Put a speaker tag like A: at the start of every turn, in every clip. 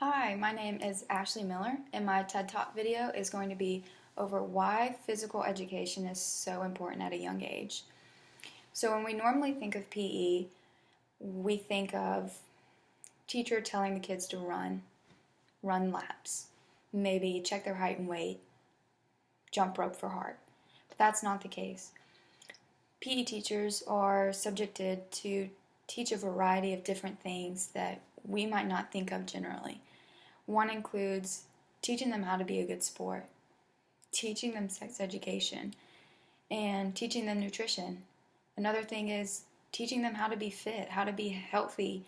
A: Hi, my name is Ashley Miller, and my TED Talk video is going to be over why physical education is so important at a young age. So, when we normally think of PE, we think of teacher telling the kids to run laps, maybe check their height and weight, jump rope for heart. But that's not the case. PE teachers are subjected to teach a variety of different things that we might not think of generally. One includes teaching them how to be a good sport, teaching them sex education, and teaching them nutrition. Another thing is teaching them how to be fit, how to be healthy,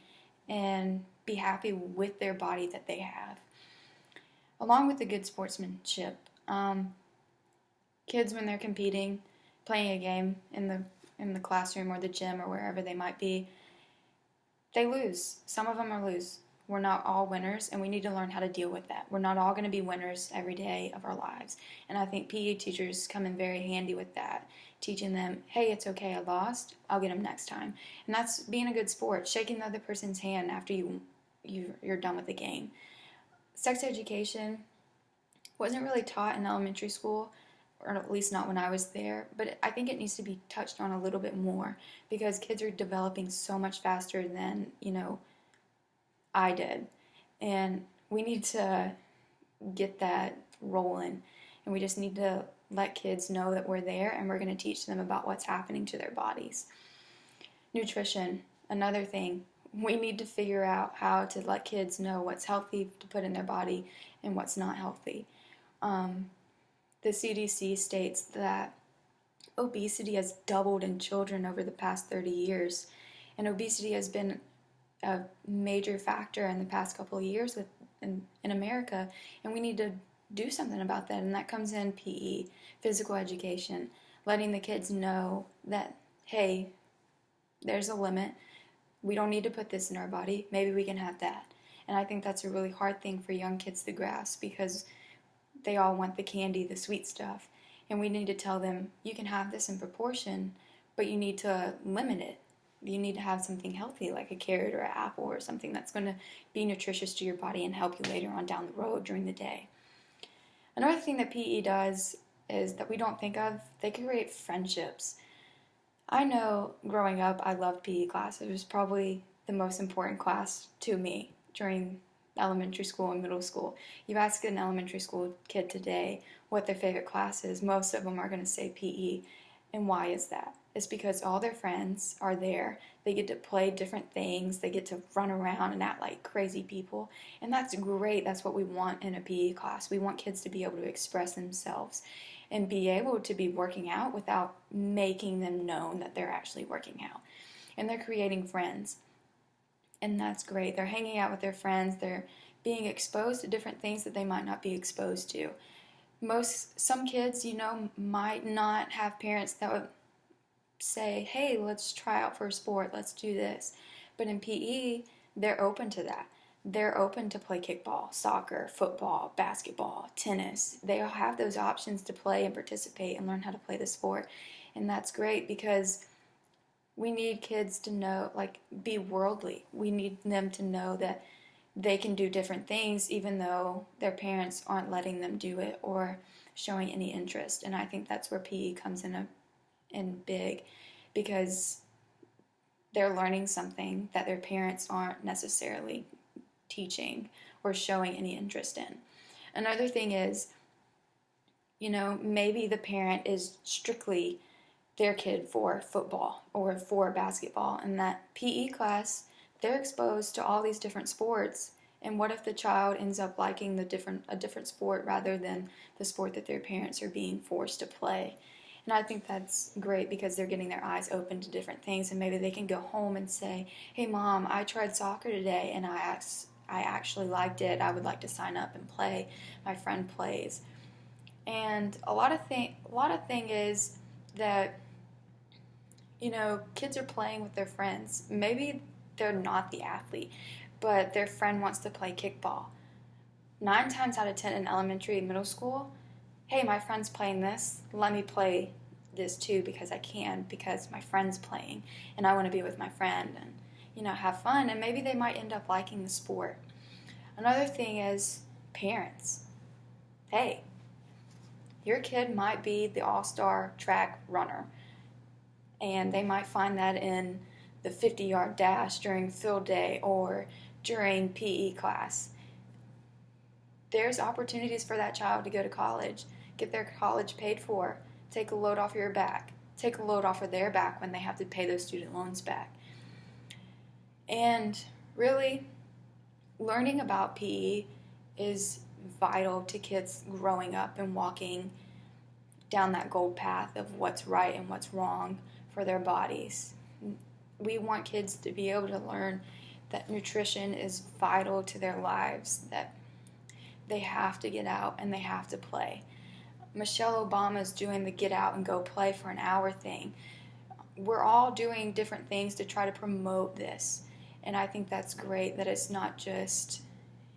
A: and be happy with their body that they have. Along with the good sportsmanship, kids when they're competing, playing a game in the classroom or the gym or wherever they might be, they lose. Some of them are lose. We're not all winners, and we need to learn how to deal with that. We're not all going to be winners every day of our lives. And I think PE teachers come in very handy with that, teaching them, hey, it's okay, I lost. I'll get them next time. And that's being a good sport, shaking the other person's hand after you're done with the game. Sex education wasn't really taught in elementary school, or at least not when I was there, but I think it needs to be touched on a little bit more because kids are developing so much faster than, I did. And we need to get that rolling. And we just need to let kids know that we're there and we're going to teach them about what's happening to their bodies. Nutrition, another thing. We need to figure out how to let kids know what's healthy to put in their body and what's not healthy. The CDC states that obesity has doubled in children over the past 30 years. And obesity has been a major factor in the past couple of years in America, and we need to do something about that. And that comes in PE, physical education, letting the kids know that, hey, there's a limit. We don't need to put this in our body. Maybe we can have that. And I think that's a really hard thing for young kids to grasp because they all want the candy, the sweet stuff. And we need to tell them, you can have this in proportion, but you need to limit it. You need to have something healthy like a carrot or an apple or something that's going to be nutritious to your body and help you later on down the road during the day. Another thing that PE does is that we don't think of, they create friendships. I know growing up I loved PE class. It was probably the most important class to me during elementary school and middle school. You ask an elementary school kid today what their favorite class is, most of them are going to say PE. And why is that? It's because all their friends are there. They get to play different things. They get to run around and act like crazy people. And that's great. That's what we want in a PE class. We want kids to be able to express themselves and be able to be working out without making them known that they're actually working out. And they're creating friends. And that's great. They're hanging out with their friends. They're being exposed to different things that they might not be exposed to. Some kids, might not have parents that would say, hey, let's try out for a sport, let's do this. But in PE, they're open to that. They're open to play kickball, soccer, football, basketball, tennis. They all have those options to play and participate and learn how to play the sport. And that's great because we need kids to know, be worldly. We need them to know that they can do different things even though their parents aren't letting them do it or showing any interest. And I think that's where PE comes in big because they're learning something that their parents aren't necessarily teaching or showing any interest in. Another thing is, maybe the parent is strictly their kid for football or for basketball, and that PE class, they're exposed to all these different sports. And what if the child ends up liking a different sport rather than the sport that their parents are being forced to play? And I think that's great because they're getting their eyes open to different things, and maybe they can go home and say, hey Mom, I tried soccer today and I actually liked it. I would like to sign up and play. My friend plays. And a lot of thing is that, kids are playing with their friends. Maybe they're not the athlete, but their friend wants to play kickball. 9 times out of 10 in elementary and middle school, hey, my friend's playing this, let me play this too because my friend's playing and I want to be with my friend and have fun, and maybe they might end up liking the sport. Another thing is parents. Hey, your kid might be the all-star track runner, and they might find that in the 50-yard dash during field day or during PE class. There's opportunities for that child to go to college, get their college paid for, take a load off your back, take a load off of their back when they have to pay those student loans back. And really, learning about PE is vital to kids growing up and walking down that gold path of what's right and what's wrong for their bodies. We want kids to be able to learn that nutrition is vital to their lives, that they have to get out and they have to play. Michelle Obama is doing the get out and go play for an hour thing. We're all doing different things to try to promote this. And I think that's great that it's not just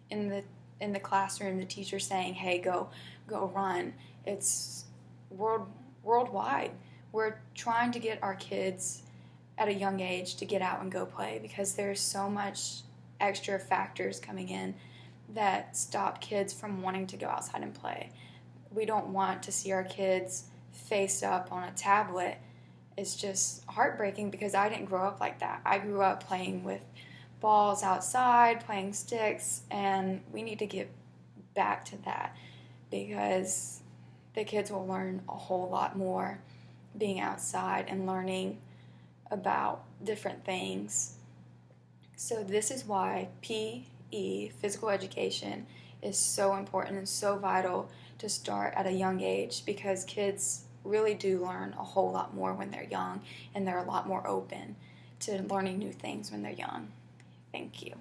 A: in the classroom, the teacher saying, hey, go run. It's worldwide. We're trying to get our kids at a young age to get out and go play because there's so much extra factors coming in that stop kids from wanting to go outside and play. We don't want to see our kids face up on a tablet. It's just heartbreaking because I didn't grow up like that. I grew up playing with balls outside, playing sticks, and we need to get back to that because the kids will learn a whole lot more being outside and learning about different things. So this is why PE, physical education, is so important and so vital to start at a young age because kids really do learn a whole lot more when they're young and they're a lot more open to learning new things when they're young. Thank you.